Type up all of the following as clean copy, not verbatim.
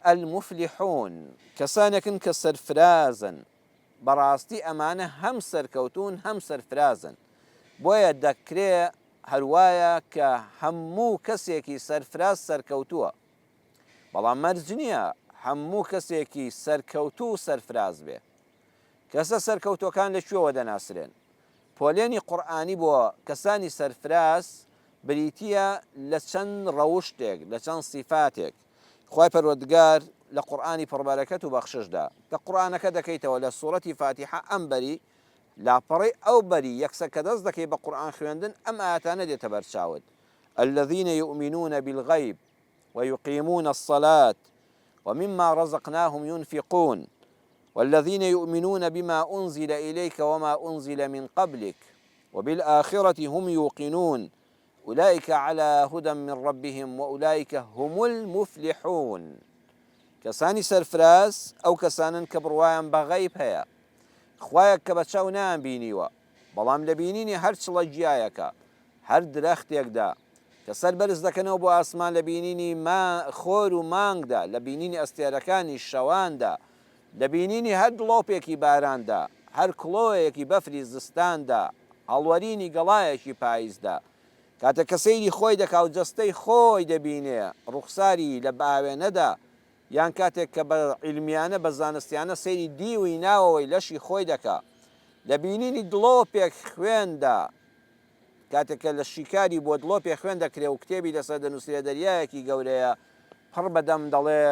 المفلحون كسانك كسر فرازا براستي أمانة هم سركوتون هم سرفرازن بويا دكري هروايا كهمو كسيكي سرفراز سركوتوه بەڵام مەرج نییە هەموو کەسێکی سەرکەوتوو و سەرفراز بێ کەسە سەرکەوتوەکان لەکوێوە دەناسرێن پۆلێنی قورئانی بۆ کەسانی سەرفراز بریتیە لە چەند ڕەوشتێک لە چەند سیفاتێک خوای پەروەردگار لە قورئانی پڕبەرەکەت و بەخششدا کە قورئانەکە دەکەیتەوە لە سوورەتی فاتحە ئەم بەری لاپەڕی ئەو بەری یەکسەر کە دەست دەکەی بە قورئان خوێندن ئەم ئاەتانە دێتە بەرچاوت الذين يؤمنون بالغيب ويقيمون الصلاة ومما رزقناهم ينفقون والذين يؤمنون بما أنزل إليك وما أنزل من قبلك وبالآخرة هم يوقنون أولئك على هدى من ربهم وأولئك هم المفلحون كساني سرفراز أو كسانا كبروايان بغيب هيا خوايا كبتشاو نام بينيوا بلام لبينيني هر چڵە هر درخت يكدا کەسەر بەرز دەکەنەوە بۆ ئاسمان لە بینینی خۆر و مانگدا لە بینینی ئەستێرەکانی شەواندا لە بینینی هەر دڵۆپێکی باراندا هەر کڵۆیەکی بەفری زستاندا هەڵوەرینی گەڵایەکی پاییزدا کاتێک کە سەیری خۆی دەکا و جەستەی خۆی دەبینێ ڕوخساری لە باوێنەدا یان کاتێک کە بە عیلمیانە بە زانستیانە سەیری دیوی ناوەوەی لەشی خۆی دەکا لە بینینی دڵۆپێک خوێندا کاتێککە لە شیکاری بۆ دڵۆپێ خوێن دەکرێ و کتێبی لەسەر دەنووسێ دەریایەکی گەورەیە پڕ بەدەم دەڵێ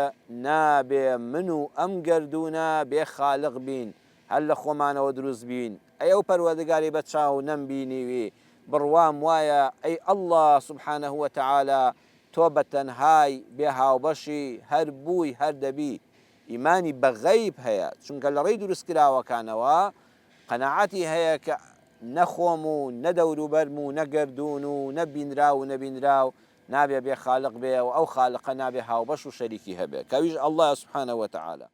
نابێ من و ئەم گەردوونە بێ خالق بین هەر لە خۆمانەوە دروست بین ئەو پەروەردگاری بە چاو نەمبینیوی بڕوام وایە ئەی ئەڵڵا سوبحانەه وتەعالا تۆ بەتەنهای بێ هاوبەشی هەر بووی هەر دەبی ئیمانی بە غەیب هەیە چونکە لە ڕێی دروستکراوەکانەوە قەناعەتی هەیە کە نەخۆم و نەدەوروبەرم و نەگەردوون و نەبینرا و نەبینراو نابێ بێ خالق بێ و ئەو خالقە نابێ هاوبەش و شەریکی هەبێ کەویش ئەڵڵا سوبحانەه وتەعالا